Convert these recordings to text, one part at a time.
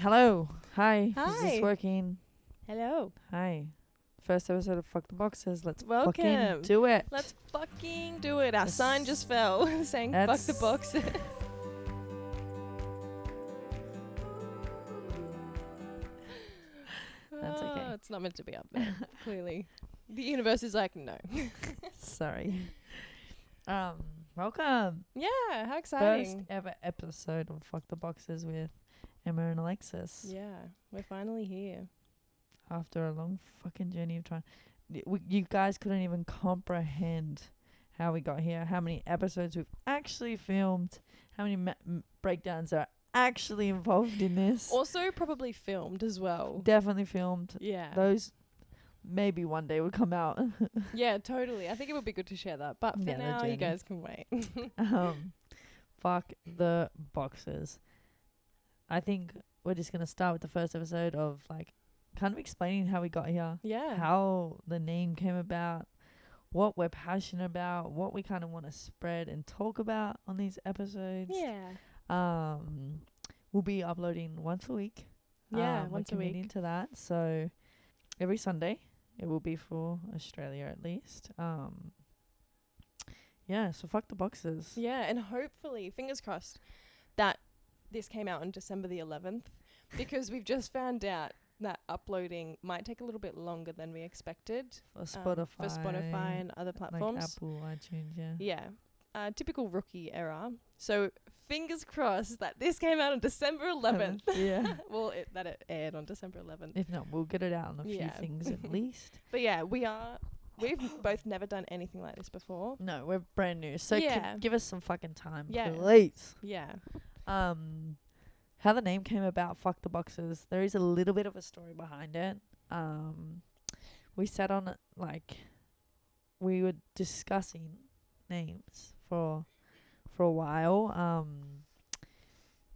Hello. Hi. Is Hi. this working? Hello. Hi. First episode of Fuck the Boxes. Let's Welcome. fucking do it. Let's fucking do it. Our Yes. sign just fell saying fuck the That's- box. That's okay. It's not meant to be up there, clearly. The universe is like, no. Sorry. Welcome. Yeah, how First exciting. ever episode of Fuck the Boxes with Emma and Alexus. Yeah, we're finally here. After a long fucking journey of trying. You guys couldn't even comprehend how we got here, how many episodes we've actually filmed, how many breakdowns are actually involved in this. Also probably filmed as well. Definitely filmed. Yeah. Those maybe one day would come out. Yeah, totally. I think it would be good to share that. But for Yeah, the now, journey. you guys can wait. Fuck the boxes. I think we're just gonna start with the first episode of like kind of explaining how we got here, Yeah. how the name came about, what we're passionate about, what we kind of want to spread and talk about on these episodes. Yeah. We'll be uploading once a week. Yeah, we're once a committing week. to that. So every Sunday it will be for Australia at least. Yeah, so fuck the boxes. Yeah, and hopefully, fingers crossed, that this came out on December the 11th, because we've just found out that uploading might take a little bit longer than we expected. For Spotify, And other like platforms. Apple, iTunes, yeah. Yeah. Typical rookie error. So fingers crossed that this came out on December 11th. Yeah. Well, that it aired on December 11th. If not, we'll get it out on a few Yeah. things at least. But yeah, we've both never done anything like this before. No, we're brand new. So Yeah. give us some fucking time, Yeah. please. Yeah. How the name came about, Fuck the Boxes. There is a little bit of a story behind it. We sat on it, like, we were discussing names for a while.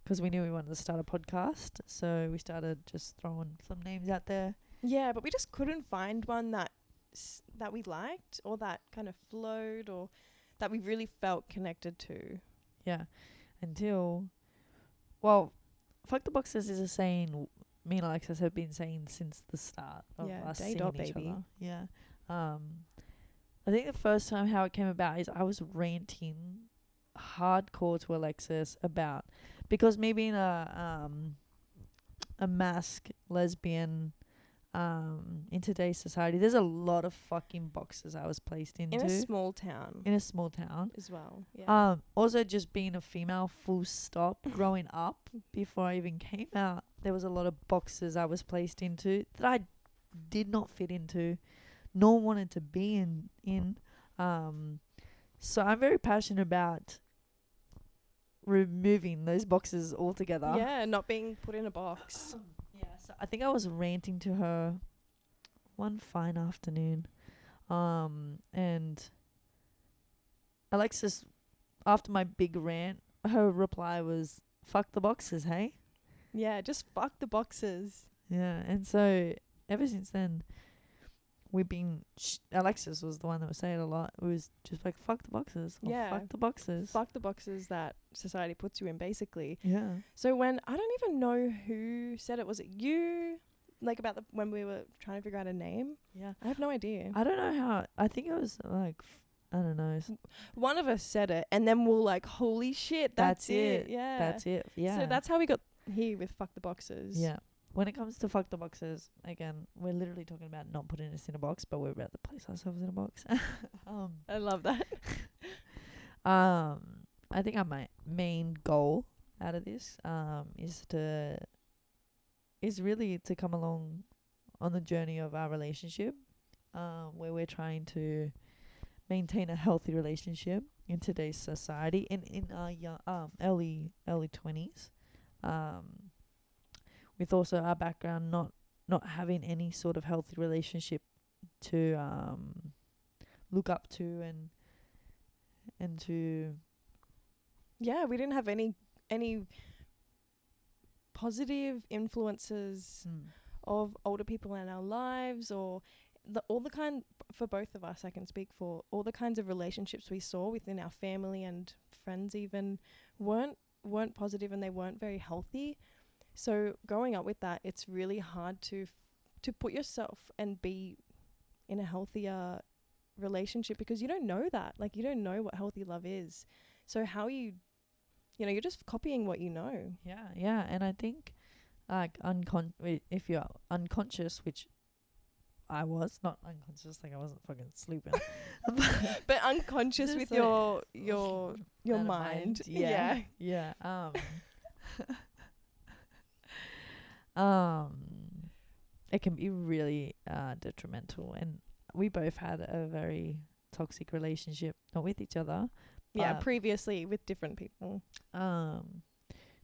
'Cause we knew we wanted to start a podcast, so we started just throwing some names out there. Yeah, but we just couldn't find one that we liked, or that kind of flowed, or that we really felt connected to. Yeah, until, well, Fuck the Boxes is a saying me and Alexis have been saying since the start of Yeah, us day seeing dot, each baby. other. Yeah. I think the first time how it came about is I was ranting hardcore to Alexis about, because me being a masked lesbian in today's society, there's a lot of fucking boxes I was placed into In a small town in a small town. as well. Yeah. Also just being a female, full stop, growing up before I even came out, there was a lot of boxes I was placed into that I did not fit into, nor wanted to be in. So I'm very passionate about removing those boxes altogether. Yeah, not being put in a box. Yeah, so I think I was ranting to her one fine afternoon. And Alexis, after my big rant, her reply was, fuck the boxes, hey? Yeah, just fuck the boxes. Yeah, and so ever since then, we've been, Alexis was the one that would say it a lot. It was just like, fuck the boxes. Or Yeah. fuck the boxes. Fuck the boxes that society puts you in, basically. Yeah. So when, I don't even know who said it. Was it you? Like about when we were trying to figure out a name? Yeah. I have no idea. I don't know how, I think it was like, I don't know. One of us said it, and then we're like, holy shit, that's it. Yeah. That's it. Yeah. So that's how we got here with fuck the boxes. Yeah. When it comes to fuck the boxes, again, we're literally talking about not putting us in a box, but we're about to place ourselves in a box. I love that. I think my main goal out of this is really to come along on the journey of our relationship, where we're trying to maintain a healthy relationship in today's society and in our early 20s. With also our background not having any sort of healthy relationship to look up to and to, Yeah, we didn't have any positive influences of older people in our lives, or all the kind, for both of us, I can speak for, all the kinds of relationships we saw within our family and friends even weren't positive, and they weren't very healthy. So growing up with that, it's really hard to put yourself and be in a healthier relationship because you don't know that. Like, you don't know what healthy love is. So how you're just copying what you know. Yeah. And I think, like, if you're unconscious, which I was not unconscious, like I wasn't fucking sleeping, But unconscious just with like, your out of mind. Yeah. Um, it can be really detrimental, and we both had a very toxic relationship, not with each other. Yeah, but, previously with different people.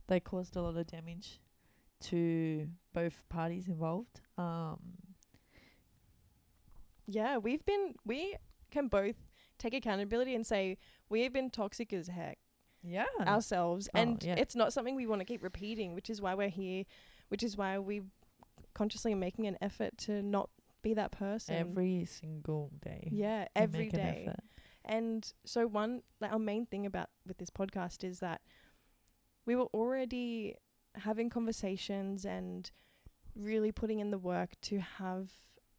they caused a lot of damage to both parties involved. Yeah, we can both take accountability and say we have been toxic as heck Yeah. ourselves, Oh, and yeah. it's not something we want to keep repeating, which is why we're here, which is why we consciously making an effort to not be that person Every single day. Yeah, we every make an day. effort. And so our main thing about with this podcast is that we were already having conversations and really putting in the work to have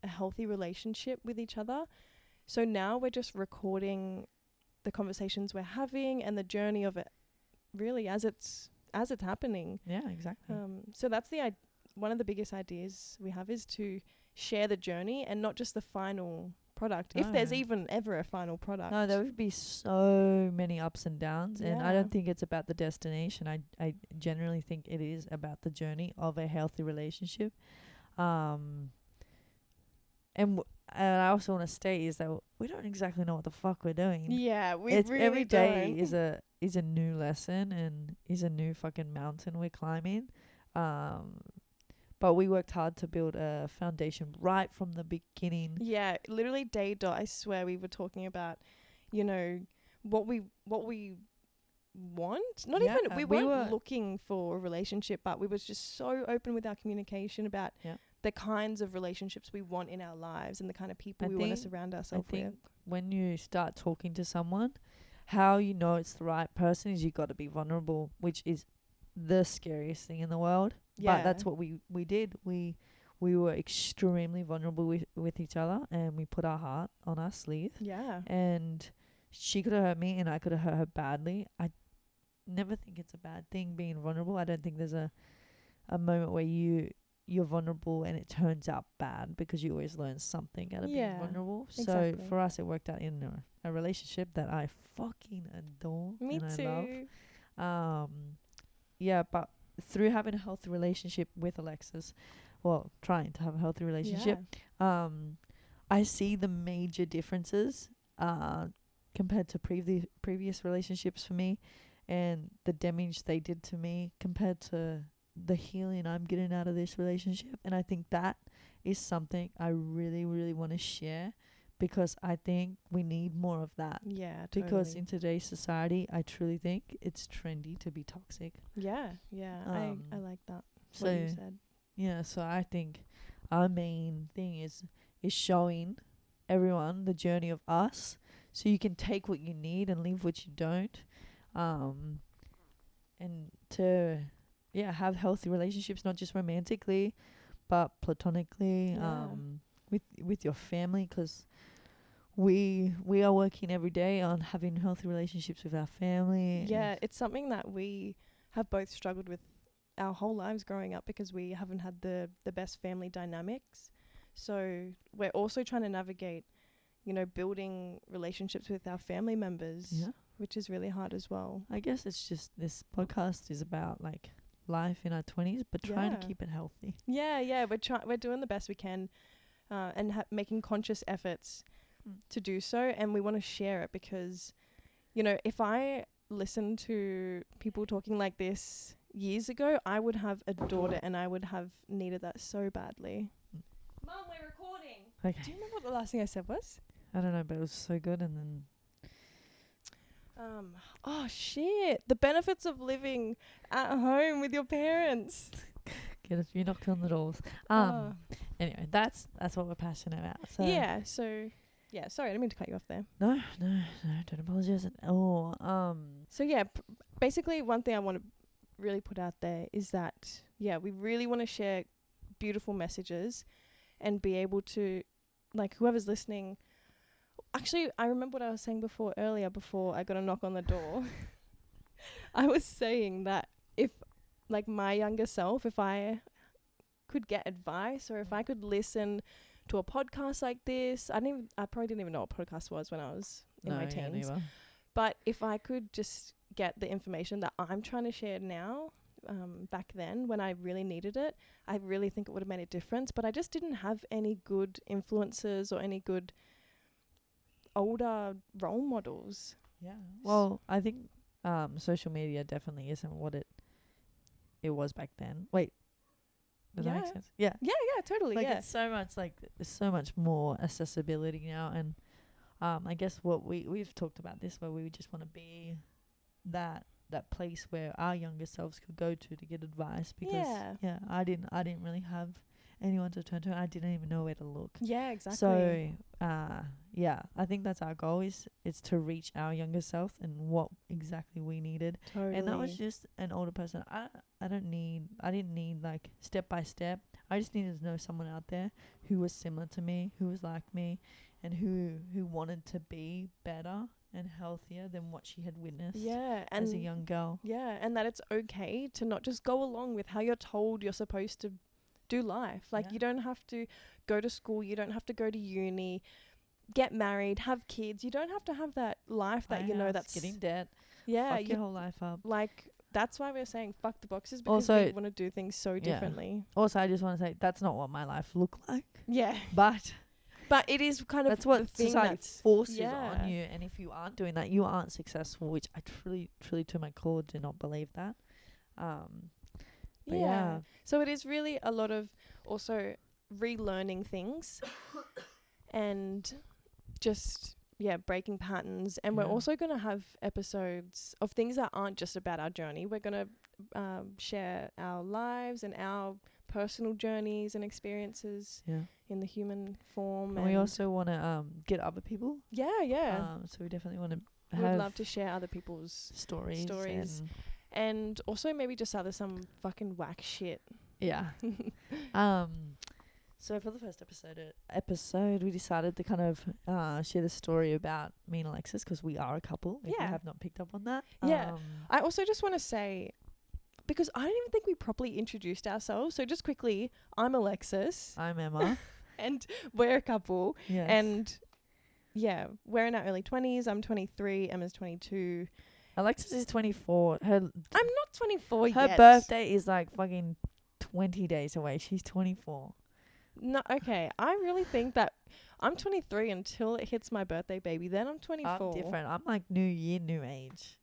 a healthy relationship with each other. So now we're just recording the conversations we're having and the journey of it really as it's happening. Yeah, exactly. So that's one of the biggest ideas we have is to share the journey and not just the final product. If there's No. even ever a final product. No, there would be so many ups and downs, and I Yeah. don't think it's about the destination. I generally think it is about the journey of a healthy relationship. And I also want to state is that we don't exactly know what the fuck we're doing. Yeah, we It's really every day don't. is a new lesson and is a new fucking mountain we're climbing. But we worked hard to build a foundation right from the beginning. Yeah, literally day dot. I swear we were talking about, what we want. Not Yeah, even we weren't looking for a relationship, but we was just so open with our communication about the kinds of relationships we want in our lives and the kind of people we want to surround ourselves with. When you start talking to someone, how you know it's the right person is you got to be vulnerable, which is the scariest thing in the world. Yeah. But that's what we did. We were extremely vulnerable with each other, and we put our heart on our sleeve. Yeah. And she could have hurt me, and I could have hurt her badly. I never think it's a bad thing being vulnerable. I don't think there's a moment where you're vulnerable and it turns out bad, because you always learn something out of being vulnerable. Exactly. So for us, it worked out in a relationship that I fucking adore. Me and too. I love. Yeah, but through having a healthy relationship with Alexus, well, trying to have a healthy relationship, I see the major differences compared to previous relationships for me, and the damage they did to me compared to the healing I'm getting out of this relationship. And I think that is something I really, really want to share, because I think we need more of that. Yeah, totally. Because in today's society, I truly think it's trendy to be toxic. Yeah. I like that. So what you said. Yeah, so I think our main thing is showing everyone the journey of us, so you can take what you need and leave what you don't. And to have healthy relationships, not just romantically, but platonically, with your family, 'cause we are working every day on having healthy relationships with our family. Yeah, it's something that we have both struggled with our whole lives growing up, because we haven't had the best family dynamics. So we're also trying to navigate, building relationships with our family members, which is really hard as well. I guess it's just, this podcast is about like life in our 20s, but trying to keep it healthy. Yeah, we're doing the best we can, and making conscious efforts to do so, and we want to share it, because if I listened to people talking like this years ago, I would have a daughter and I would have needed that so badly. Mum, we're recording. Okay. Do you remember what the last thing I said was? I don't know, but it was so good. And then oh shit, the benefits of living at home with your parents. get a few knocks on the doors. Anyway, that's what we're passionate about. So sorry, I didn't mean to cut you off there. No, don't apologize at all. So basically one thing I want to really put out there is that we really want to share beautiful messages and be able to, like, whoever's listening. Actually, I remember what I was saying before I got a knock on the door. I was saying that if, like, my younger self, if I could get advice or if I could listen to a podcast like this, I probably didn't even know what podcast was when I was in my teens. Neither. But if I could just get the information that I'm trying to share now, back then when I really needed it, I really think it would have made a difference. But I just didn't have any good influences or any good older role models. Yeah. Well, I think social media definitely isn't what it was back then. Wait. Does that make sense? Yeah. Yeah, totally. Like it's so much there's so much more accessibility now, and I guess what we've talked about this, where we just want to be that place where our younger selves could go to get advice, because I didn't really have anyone to turn to, and I didn't even know where to look. Yeah, exactly. So I think that's our goal, is to reach our younger self and what exactly we needed. Totally. And that was just an older person. I didn't need like step by step. I just needed to know someone out there who was similar to me, who was like me, and who wanted to be better and healthier than what she had witnessed as a young girl. Yeah, and that it's okay to not just go along with how you're told you're supposed to do life. Like, you don't have to go to school, you don't have to go to uni, get married, have kids. You don't have to have that life that that's getting debt. Yeah, fuck your whole life up. Like, that's why we're saying fuck the boxes, because we want to do things so differently. Also, I just want to say that's not what my life looked like. Yeah. But it is kind of that's what the society forces on you, and if you aren't doing that, you aren't successful, which I truly to my core do not believe that. But yeah. So it is really a lot of also relearning things and just breaking patterns. And we're also going to have episodes of things that aren't just about our journey. We're going to share our lives and our personal journeys and experiences in the human form. And we also want to get other people. So we definitely want to we'd love to share other people's stories. And also maybe just some fucking whack shit. Yeah. So for the first episode, we decided to kind of share the story about me and Alexus, because we are a couple. If you have not picked up on that. I also just want to say, because I don't even think we properly introduced ourselves. So just quickly, I'm Alexus. I'm Emma. And we're a couple. Yes. And we're in our early 20s. I'm 23. Emma's 22. Alexus is 24. I'm not 24 yet. Her birthday is like fucking 20 days away. She's 24. No, okay. I really think that I'm 23 until it hits my birthday, baby. Then I'm 24. I'm different. I'm like new year, new age.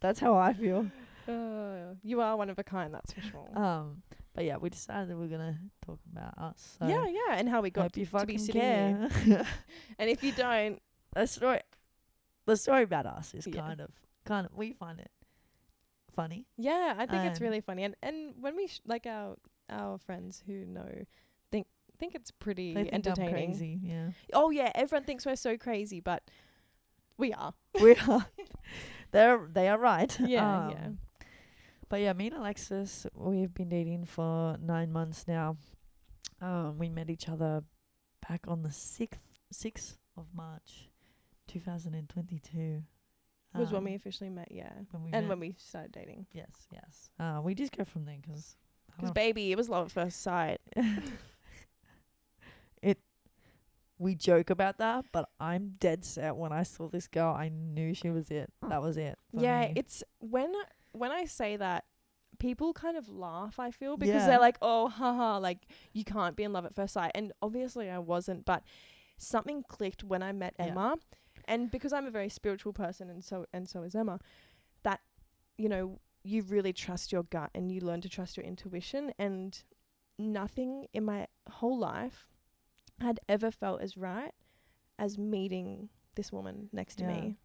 That's how I feel. You are one of a kind, that's for sure. But yeah, we decided that we're gonna talk about us. So and how we got to be sitting here. And if you don't, the story about us is kind of we find it funny. Yeah, I think it's really funny, and when we like our friends who know think it's pretty entertaining. I'm crazy, yeah. Oh yeah, everyone thinks we're so crazy, but we are. We are. They are right. Yeah. But yeah, me and Alexus, we've been dating for 9 months now. We met each other back on the 6th of March, 2022. Was when we officially met, when we started dating. Yes. We just go from there because baby, it was love at first sight. We joke about that, but I'm dead set. When I saw this girl, I knew she was it. That was it. Me. It's when I say that, people kind of laugh, I feel, because they're like, oh, haha, like, you can't be in love at first sight. And obviously I wasn't, but something clicked when I met Emma. And because I'm a very spiritual person, and so is Emma, that, you really trust your gut and you learn to trust your intuition. And nothing in my whole life had ever felt as right as meeting this woman next to me.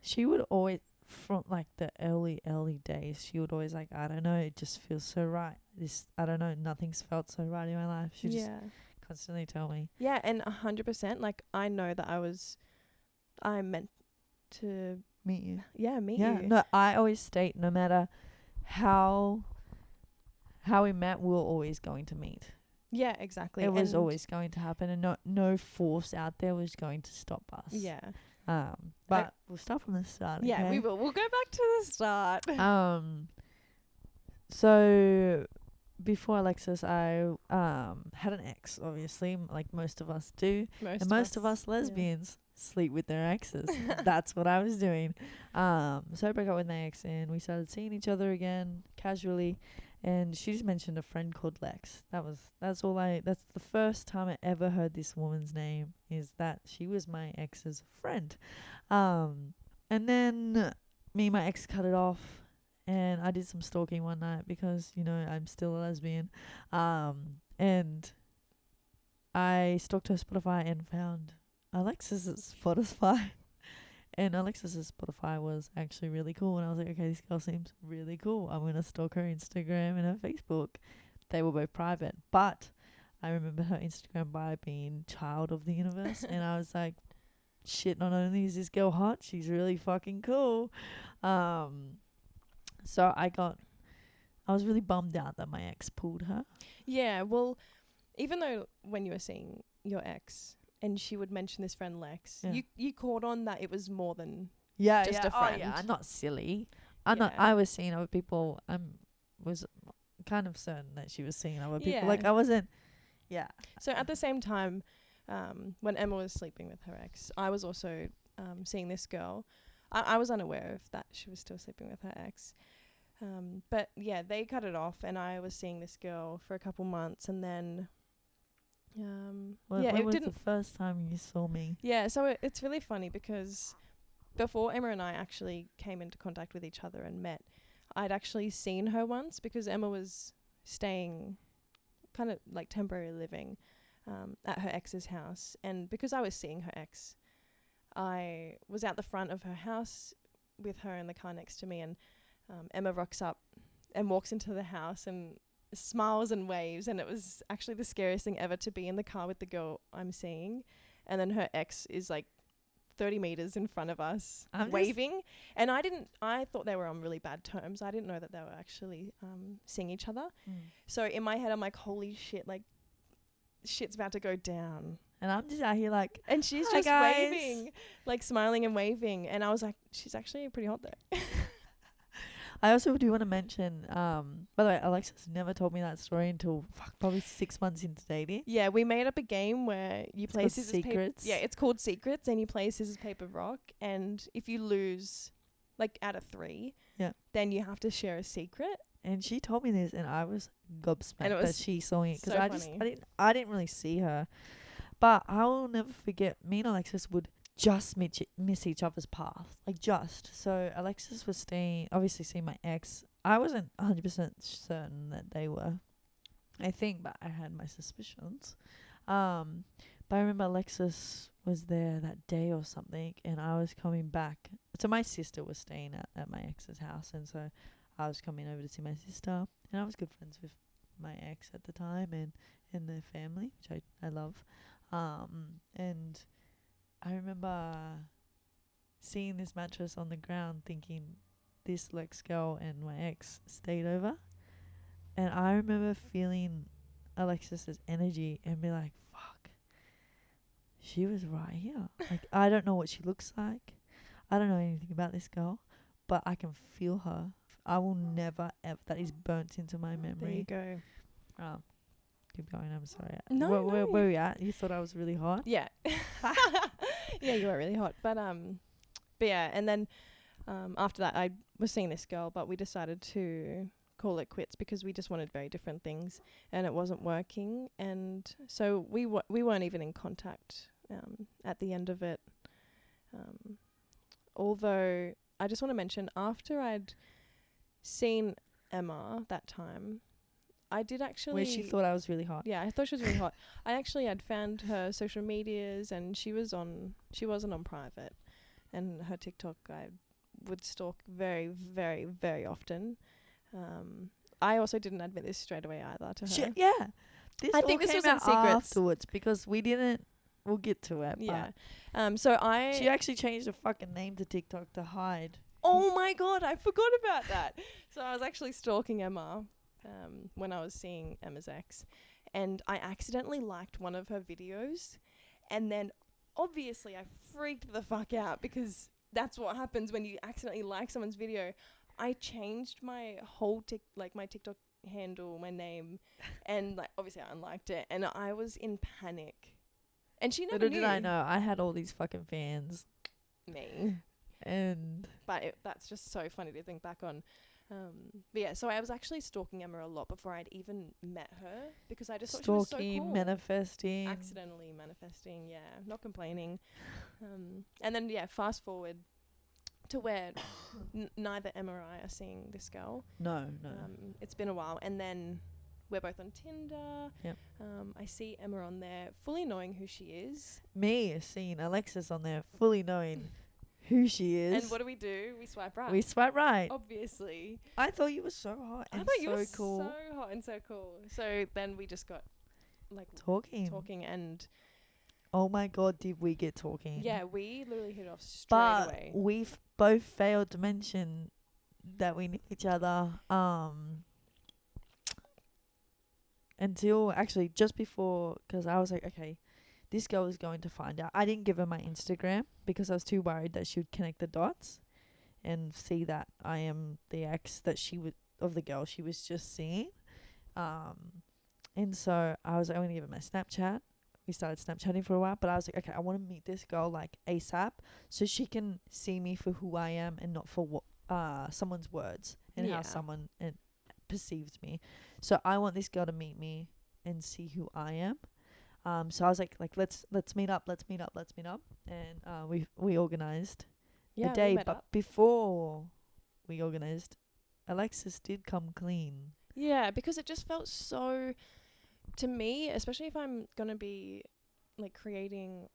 She would always, from like the early days, she would always like, I don't know, it just feels so right. I don't know, nothing's felt so right in my life. She just constantly tell me. Yeah, and 100%, like, I know that I meant to meet you. Yeah, meet you. No, I always state, no matter how how we met, we were always going to meet. Yeah, exactly. It was And always going to happen, and no force out there was going to stop us. yeah. But we'll start from the start. Yeah, okay? we will. We'll go back to the start. So before Alexus, I had an ex, obviously, like most of us do. Most of us lesbians sleep with their exes. That's what I was doing. So I broke up with my ex, and we started seeing each other again casually. And she just mentioned a friend called Lex. That's the first time I ever heard this woman's name, is that she was my ex's friend. And then me and my ex cut it off, and I did some stalking one night because, I'm still a lesbian. And I stalked her Spotify and found Alexis's Spotify. And Alexis's Spotify was actually really cool. And I was like, okay, this girl seems really cool. I'm going to stalk her Instagram and her Facebook. They were both private. But I remember her Instagram bio being child of the universe. And I was like, shit, not only is this girl hot, she's really fucking cool. So I was really bummed out that my ex pulled her. Yeah, well, even though when you were seeing your ex and she would mention this friend Lex, you caught on that it was more than just a friend. Oh, yeah, I'm not silly. I was seeing other people. I was kind of certain that she was seeing other people. Yeah. Like, I wasn't, yeah. So at the same time, when Emma was sleeping with her ex, I was also seeing this girl. I was unaware of that she was still sleeping with her ex. But yeah, they cut it off, and I was seeing this girl for a couple months, and then When was the first time you saw me? Yeah, so it's really funny because before Emma and I actually came into contact with each other and met, I'd actually seen her once because Emma was staying kind of like temporary living at her ex's house, and because I was seeing her ex, I was out the front of her house with her in the car next to me, and Emma rocks up and walks into the house and smiles and waves, and it was actually the scariest thing ever to be in the car with the girl I'm seeing, and then her ex is like 30 meters in front of us waving, and I thought they were on really bad terms. I didn't know that they were actually seeing each other. So in my head I'm like, holy shit, like shit's about to go down, and I'm just out here like, and she's just guys. waving, like smiling and waving, and I was like, she's actually pretty hot though. I also do want to mention, by the way, Alexis never told me that story until probably 6 months into dating. Yeah, we made up a game where you play scissors, Secrets. paper. Yeah, it's called Secrets, and you play scissors, paper, rock, and if you lose, like out of 3, then you have to share a secret. And she told me this, and I was gobsmacked that she saw me, because so I didn't really see her, but I will never forget. Me and Alexis would just miss each other's path, like just. So Alexis was obviously seeing my ex. I wasn't 100% certain that they were, I think, but I had my suspicions. But I remember Alexis was there that day or something, and I was coming back. So my sister was staying at my ex's house, and so I was coming over to see my sister, and I was good friends with my ex at the time and their family, which I love. And I remember seeing this mattress on the ground, thinking this Lex girl and my ex stayed over. And I remember feeling Alexis's energy and be like, fuck, she was right here. Like, I don't know what she looks like. I don't know anything about this girl, but I can feel her. I will never, ever, that is burnt into my memory. There you go. Keep going, I'm sorry. No, where were you at? You thought I was really hot? Yeah. Yeah, you were really hot. But yeah, and then after that I was seeing this girl, but we decided to call it quits because we just wanted very different things, and it wasn't working, and so we weren't even in contact at the end of it. Although I just want to mention, after I'd seen Emma that time, I did actually... Where she thought I was really hot. Yeah, I thought she was really hot. I actually had found her social medias, and she wasn't on private, and her TikTok I would stalk very, very, very often. I also didn't admit this straight away either to her. Yeah. I think this was in secrets afterwards, because we didn't... We'll get to it. Yeah. But she actually changed her fucking name to TikTok to hide. Oh my God, I forgot about that. So I was actually stalking Emma when I was seeing Emma's ex, and I accidentally liked one of her videos, and then obviously I freaked the fuck out because that's what happens when you accidentally like someone's video. I changed my whole my TikTok handle, my name, and like obviously I unliked it, and I was in panic. And she never Little knew did I know, I had all these fucking fans. me. And But that's just so funny to think back on. But yeah, so I was actually stalking Emma a lot before I'd even met her because I just thought she was so stalking, cool. manifesting. Accidentally manifesting, yeah, not complaining. And then yeah, fast forward to where neither Emma or I are seeing this girl. No. It's been a while, and then we're both on Tinder. Yep. I see Emma on there, fully knowing who she is. Me seeing Alexus on there, fully knowing who she is. And what do? We swipe right. We swipe right. Obviously. I thought you were so hot and I thought you were cool. so hot and so cool. So then we just got like talking, and oh my god, did we get talking? yeah, we literally hit off straight but away. We've both failed to mention that we knew each other until actually just before, because I was like, okay, this girl is going to find out. I didn't give her my Instagram because I was too worried that she would connect the dots and see that I am the ex that she would of the girl she was just seeing. And so I was like, I'm gonna give her my Snapchat. We started Snapchatting for a while, but I was like, okay, I want to meet this girl like ASAP so she can see me for who I am and not for someone's words and how someone perceives me. So I want this girl to meet me and see who I am. So I was like let's meet up, and we organized a day. But before we organized, Alexus did come clean. Yeah, because it just felt so, to me, especially if I'm gonna be like creating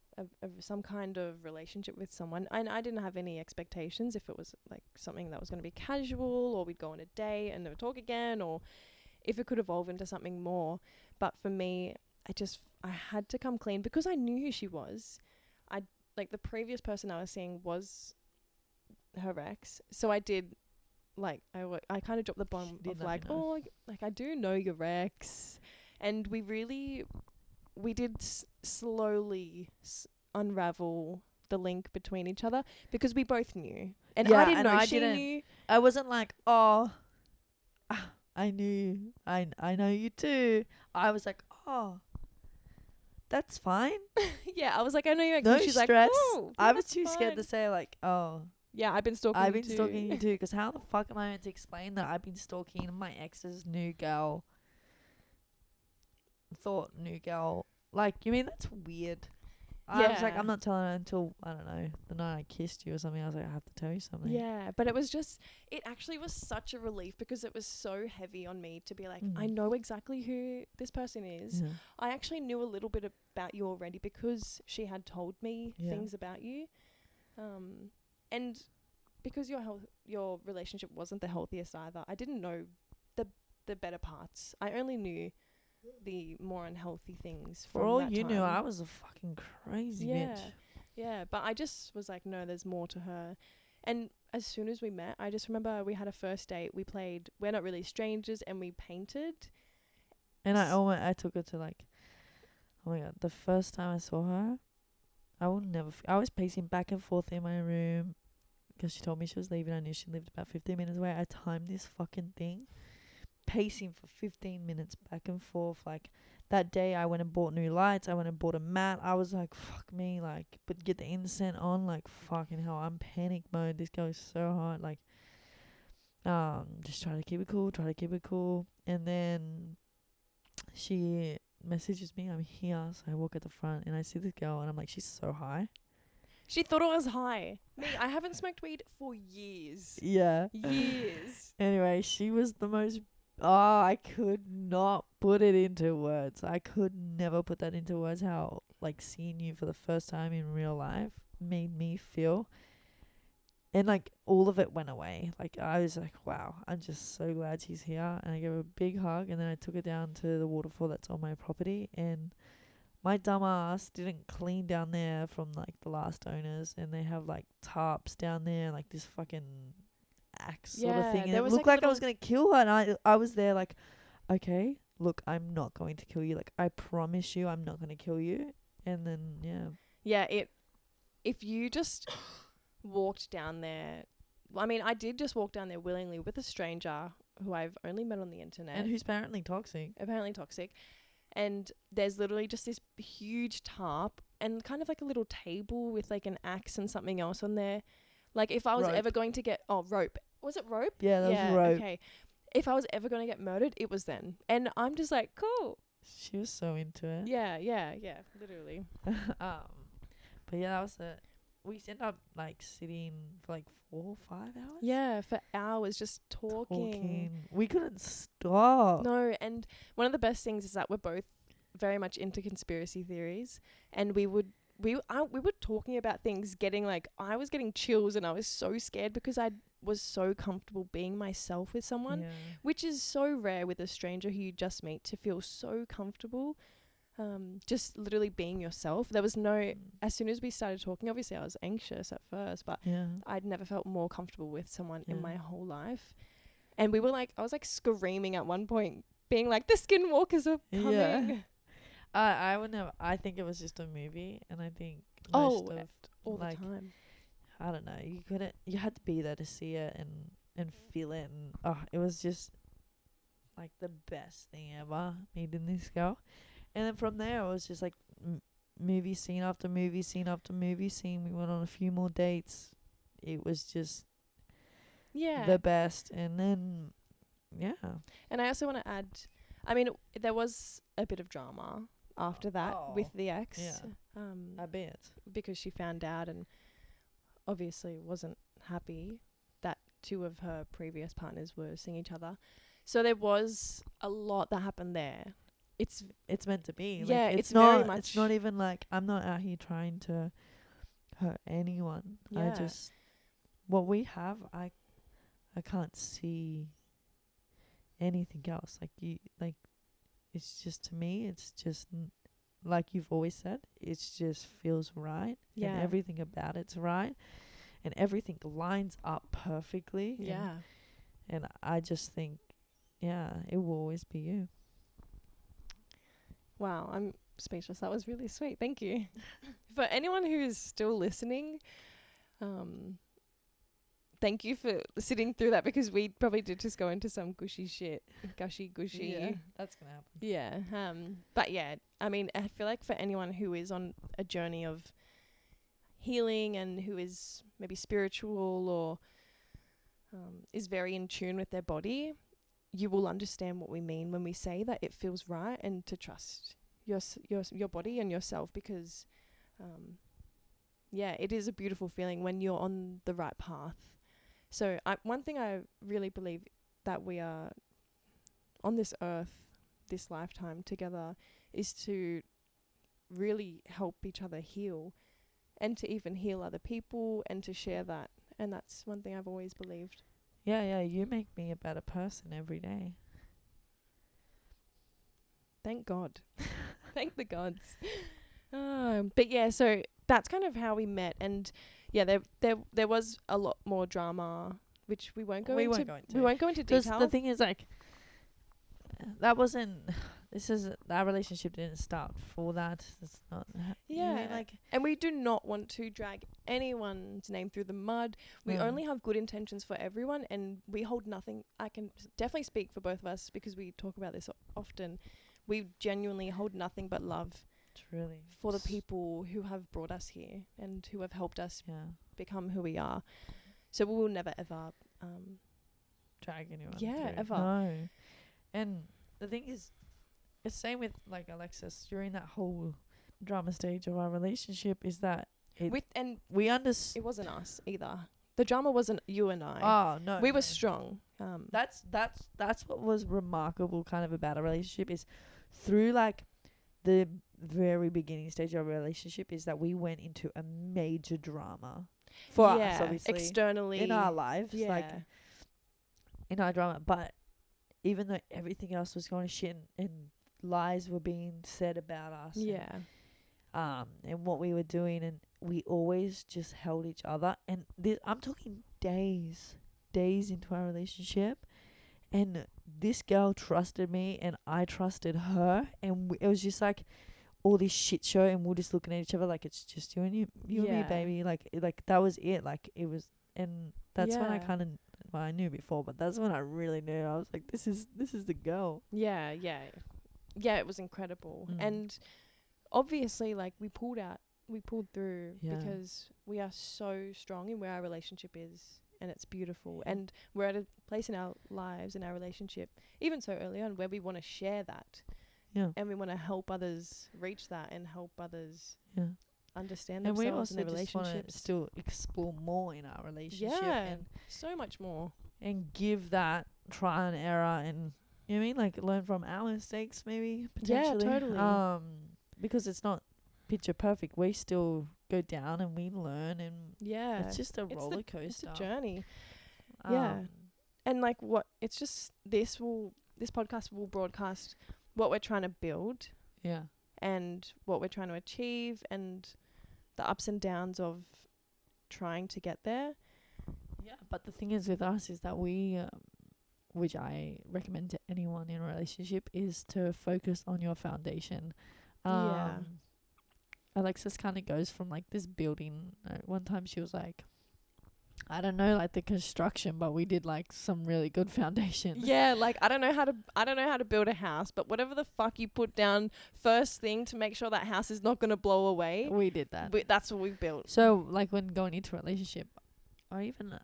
some kind of relationship with someone, and I didn't have any expectations if it was like something that was gonna be casual or we'd go on a date and never talk again, or if it could evolve into something more. But for me, I had to come clean because I knew who she was. Like the previous person I was seeing was her ex, so I did like I kind of dropped the bomb of like, oh, like I do know your ex, and we did slowly unravel the link between each other because we both knew, and I didn't know she knew. I wasn't like, oh, I knew, I know you too. I was like, oh, that's fine. Yeah, I was like, I know you. No she's stress. like, oh, yeah, I was too fine. scared to say like, oh, yeah, I've been stalking you too. Because how the fuck am I meant to explain that I've been stalking my ex's new girl? New girl. Like, you mean that's weird? I was like, I'm not telling her until, I don't know, the night I kissed you or something. I was like, I have to tell you something. Yeah, but it actually was such a relief because it was so heavy on me to be like, I know exactly who this person is. Yeah. I actually knew a little bit about you already because she had told me things about you. And because your relationship wasn't the healthiest either, I didn't know the better parts. I only knew the more unhealthy things. For all you knew, I was a fucking crazy bitch. Yeah, but I just was like, no, there's more to her. And as soon as we met, I just remember we had a first date. We played We're Not Really Strangers, and we painted. And I took her to like, oh my god, the first time I saw her, I will never. I was pacing back and forth in my room because she told me she was leaving. I knew she lived about 15 minutes away. I timed this fucking thing. Pacing for 15 minutes back and forth. Like that day I went and bought new lights, I went and bought a mat. I was like, fuck me, like, but get the incense on, like, fucking hell, I'm panic mode. This girl is so hot. Like, just try to keep it cool. And then she messages me, I'm here. So I walk at the front and I see this girl and I'm like, she's so high. She thought I was high. Me, I haven't smoked weed for years. Yeah. Years. Anyway, she was the most. Oh, I could not put it into words. I could never put that into words how, like, seeing you for the first time in real life made me feel. And, like, all of it went away. Like, I was like, wow, I'm just so glad she's here. And I gave her a big hug. And then I took her down to the waterfall that's on my property. And my dumb ass didn't clean down there from, like, the last owners. And they have, like, tarps down there. Like, this fucking axe sort of Yeah, thing. And there it was, looked like, like I was going to kill her. And I was there like, okay, look, I'm not going to kill you. Like, I promise you I'm not going to kill you. And then, yeah. Yeah, if you just walked down there, I mean, I did just walk down there willingly with a stranger who I've only met on the internet. And who's apparently toxic. Apparently toxic. And there's literally just this huge tarp and kind of like a little table with like an axe and something else on there. Like, if I was Rope. ever going to get rope. Was it rope? Yeah, that was rope. Okay. If I was ever going to get murdered, it was then. And I'm just like, cool. She was so into it. Yeah, literally. But yeah, that was it. We ended up like sitting for like 4 or 5 hours. Yeah, for hours just talking. We couldn't stop. No, and one of the best things is that we're both very much into conspiracy theories, and we were talking about things, getting like, I was getting chills and I was so scared because I was so comfortable being myself with someone, Yeah. which is so rare with a stranger who you just meet, to feel so comfortable. Just literally being yourself. There was no, as soon as we started talking, obviously I was anxious at first, but Yeah. I'd never felt more comfortable with someone in Yeah. my whole life. And we were like, I was like screaming at one point, being like, the skinwalkers are coming. Yeah. I would never. I think it was just a movie, and I think Oh, most of all like, the time. I don't know. You couldn't. You had to be there to see it and feel it, and it was just like the best thing ever, meeting this girl. And then from there, it was just like movie scene after movie scene after movie scene. We went on a few more dates. It was just the best. And then, yeah. And I also want to add, I mean, there was a bit of drama after that with the ex. Yeah. I bet. Because she found out and obviously wasn't happy that 2 of her previous partners were seeing each other. So there was a lot that happened there. It's meant to be. Yeah, like, it's not, very much. It's not even like, I'm not out here trying to hurt anyone. Yeah. I just, what we have, I can't see anything else. It's just, to me, it's just like you've always said, it just feels right. Yeah. And everything about it's right. And everything lines up perfectly. Yeah. And I just think, yeah, it will always be you. Wow, I'm speechless. That was really sweet. Thank you. For anyone who is still listening, thank you for sitting through that, because we probably did just go into some gushy shit. Gushy. Yeah, that's going to happen. Yeah. But yeah, I mean, I feel like for anyone who is on a journey of healing and who is maybe spiritual or is very in tune with their body, you will understand what we mean when we say that it feels right, and to trust your body and yourself, because it is a beautiful feeling when you're on the right path. So one thing I really believe, that we are on this earth, this lifetime together, is to really help each other heal, and to even heal other people, and to share that. And that's one thing I've always believed. Yeah, you make me a better person every day. Thank God. Thank the gods. But yeah, so that's kind of how we met. And yeah, there was a lot more drama, which we won't go into. We won't go into detail. Because the thing is, like, that wasn't... Our relationship didn't start for that. It's not... Yeah. You know what I mean? Like, and we do not want to drag anyone's name through the mud. We only have good intentions for everyone, and we hold nothing. I can definitely speak for both of us, because we talk about this often. We genuinely hold nothing but love for the people who have brought us here and who have helped us become who we are. So we will never, ever drag anyone through. Ever. No. And the thing is, it's same with like Alexus during that whole drama stage of our relationship, is that we understood it wasn't us either. The drama wasn't you and I. Oh no, we were strong. That's what was remarkable kind of about a relationship, is through like the very beginning stage of our relationship, is that we went into a major drama for us, obviously externally in our lives, like in our drama. But even though everything else was going to shit and lies were being said about us, and what we were doing, and we always just held each other. And I'm talking days days into our relationship, and this girl trusted me and I trusted her, and it was just like all this shit show, and we're just looking at each other like it's just you and you and me, Yeah. baby. Like that was it. Like it was, and that's when I Yeah. kind of, well, I knew before, but that's when I really knew. I was like, this is the girl. Yeah, it was incredible. Mm. And obviously, like, we pulled through Yeah. because we are so strong in where our relationship is, and it's beautiful. Yeah. And we're at a place in our lives, in our relationship, even so early on, where we want to share that, Yeah. and we want to help others reach that and help others Yeah. understand And we themselves and also their just want to relationships. still explore more in our relationship, Yeah, so much more. and give that try and error, and you know what I mean, like learn from our mistakes maybe Yeah, potentially. totally. Because it's not picture perfect. We still go down and we learn, and Yeah, it's just a roller it's coaster. a journey. Yeah. And like it's just this podcast will broadcast what we're trying to build Yeah. and what we're trying to achieve and the ups and downs of trying to get there. Yeah. But the thing is with us is that we, which I recommend to anyone in a relationship, is to focus on your foundation. Yeah. Alexis kind of goes from like this building. One time she was like, I don't know, like the construction, but we did like some really good foundation. Yeah, like I don't know how to build a house, but whatever the fuck you put down first thing to make sure that house is not going to blow away, We did that. that's what we've built. So like when going into a relationship, or even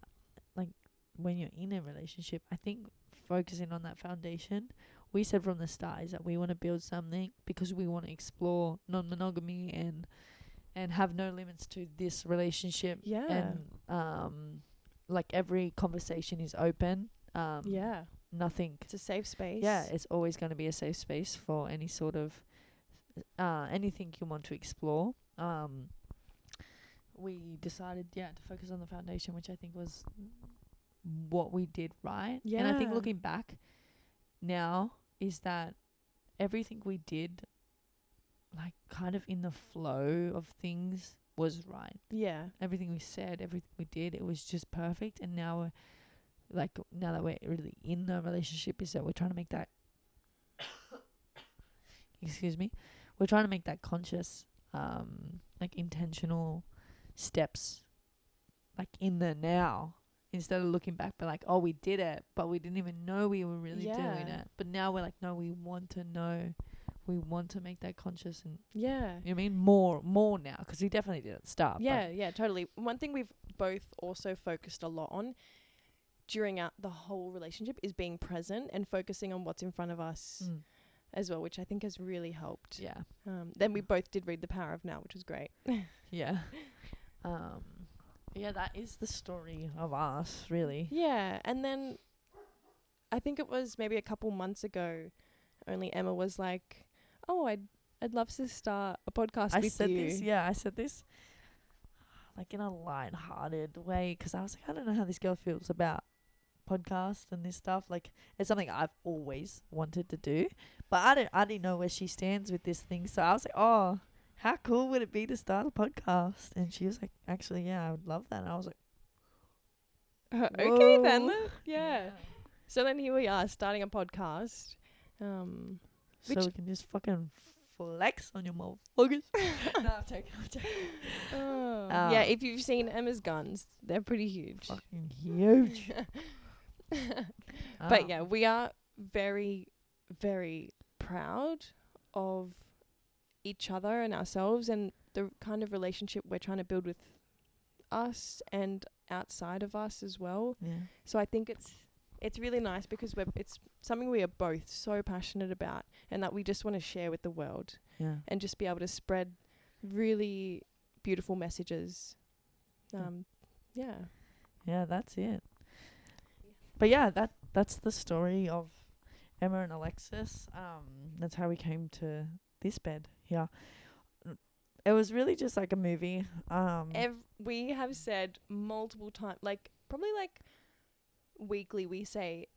like when you're in a relationship, I think focusing on that foundation, we said from the start, is that we want to build something because we want to explore non-monogamy and have no limits to this relationship. Yeah. And like every conversation is open. Yeah. Nothing. It's a safe space. Yeah, it's always going to be a safe space for any sort of anything you want to explore. We decided, to focus on the foundation, which I think was what we did right. And I think Yeah. looking back now is that everything we did, like kind of in the flow of things, was right. Yeah. Everything we said, everything we did, it was just perfect. And now now that we're really in the relationship, is that we're trying to make that excuse me, we're trying to make that conscious, like intentional steps, like in the now, instead of looking back, but like, oh, we did it, but we didn't even know we were really doing Yeah. it. But now we're like, no, we want to know, we want to make that conscious, and Yeah. you know what I mean, more now, because we definitely did at the start. Yeah, totally. One thing we've both also focused a lot on during the whole relationship is being present and focusing on what's in front of us Mm. as well, which I think has really helped. Yeah. Then we both did read The Power of Now, which was great. Yeah. Yeah, that is the story of us, really. Yeah, and then I think it was maybe a couple months ago, only Emma was like, "Oh, I'd love to start a podcast I with said you." I said this like in a light-hearted way, because I was like, I don't know how this girl feels about podcasts and this stuff. Like, it's something I've always wanted to do, but I didn't know where she stands with this thing. So I was like, oh, how cool would it be to start a podcast? And she was like, actually, yeah, I would love that. And I was like, Okay then. whoa. Yeah. So then here we are starting a podcast. So Which- we can just fucking flex on your motherfuckers. No, I'm joking. Yeah, if you've seen Emma's guns, they're pretty huge. Fucking huge. But yeah, we are very, very proud of each other and ourselves and the kind of relationship we're trying to build with us and outside of us as well. Yeah. So I think it's really nice because it's something we are both so passionate about and that we just want to share with the world Yeah. and just be able to spread really beautiful messages. Yeah. Yeah, that's it. But yeah, that's the story of Emma and Alexus. That's how we came to this bed here. It was really just like a movie. We have said multiple times, like probably like weekly, we say,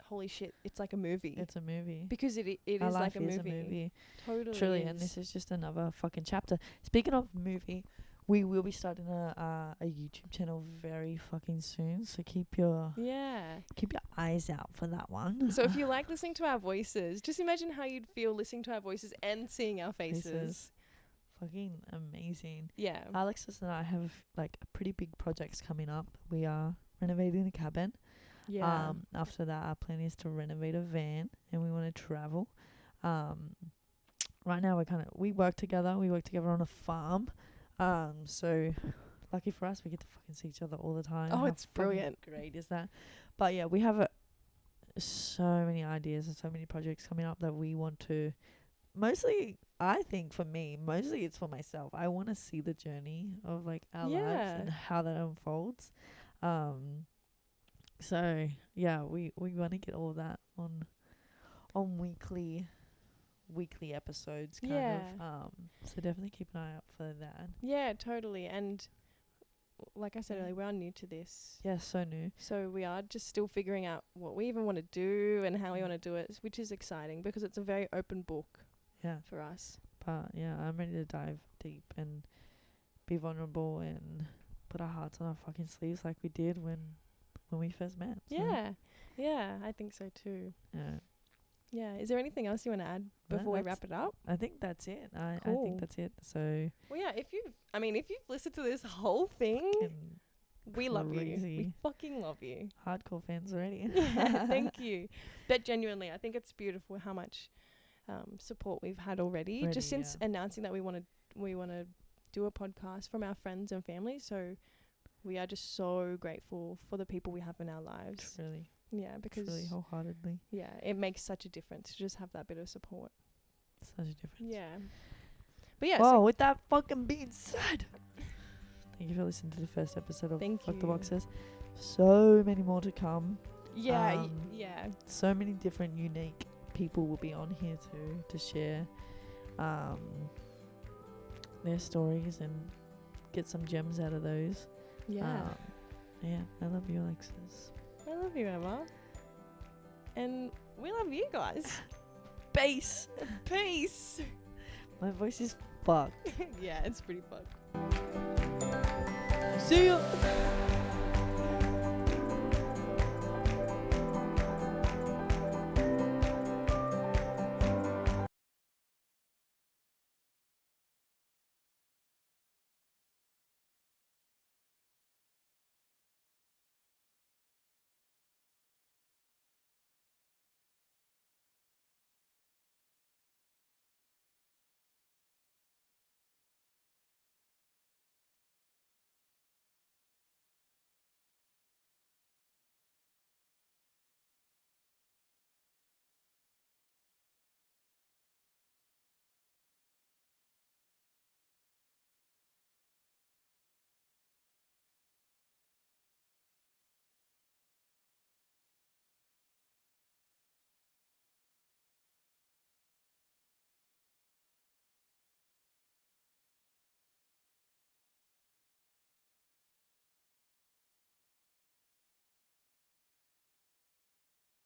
"Holy shit, it's like a movie." It's a movie. Because it Our is like life a is movie. a movie. Totally. Truly, and this is just another fucking chapter. Speaking of movie, we will be starting a YouTube channel very fucking soon. So keep your eyes out for that one. So if you like listening to our voices, just imagine how you'd feel listening to our voices and seeing our faces. Fucking amazing. Yeah. Alexus and I have like pretty big projects coming up. We are renovating a cabin. Yeah. After that, our plan is to renovate a van, and we want to travel. Right now we work together. We work together on a farm. So lucky for us, we get to fucking see each other all the time. Oh, How it's brilliant. Great is that? But yeah, we have so many ideas and so many projects coming up that we want to. Mostly, I think for me, mostly it's for myself. I want to see the journey of like our lives and how that unfolds. So yeah, we want to get all of that on weekly episodes kind of. So definitely keep an eye out for that. Yeah, totally. And like I said earlier, we are new to this. Yeah, so new. So we are just still figuring out what we even want to do and how we want to do it, which is exciting because it's a very open book. Yeah. For us. But yeah, I'm ready to dive deep and be vulnerable and put our hearts on our fucking sleeves like we did when we first met. So. Yeah. Yeah, I think so too. Yeah. Yeah. Is there anything else you want to add before we wrap it up? I think that's it. I think that's it. So. Well, yeah, if you've listened to this whole thing, we love you. We fucking love you. Hardcore fans already. Yeah, thank you. But genuinely, I think it's beautiful how much support we've had already just since announcing that we want to do a podcast from our friends and family. So we are just so grateful for the people we have in our lives. Really. Yeah, because really wholeheartedly. Yeah, it makes such a difference to just have that bit of support. Such a difference. Yeah. But yeah. Oh, with that fucking being said, thank you for listening to the first episode of Fuck the Boxes. So many more to come. Yeah, yeah. So many different unique people will be on here to share their stories and get some gems out of those. Yeah. Yeah, I love you, Alexus. I love you, Emma. And we love you guys. Peace. Peace. My voice is fucked. Yeah, it's pretty fucked. See ya.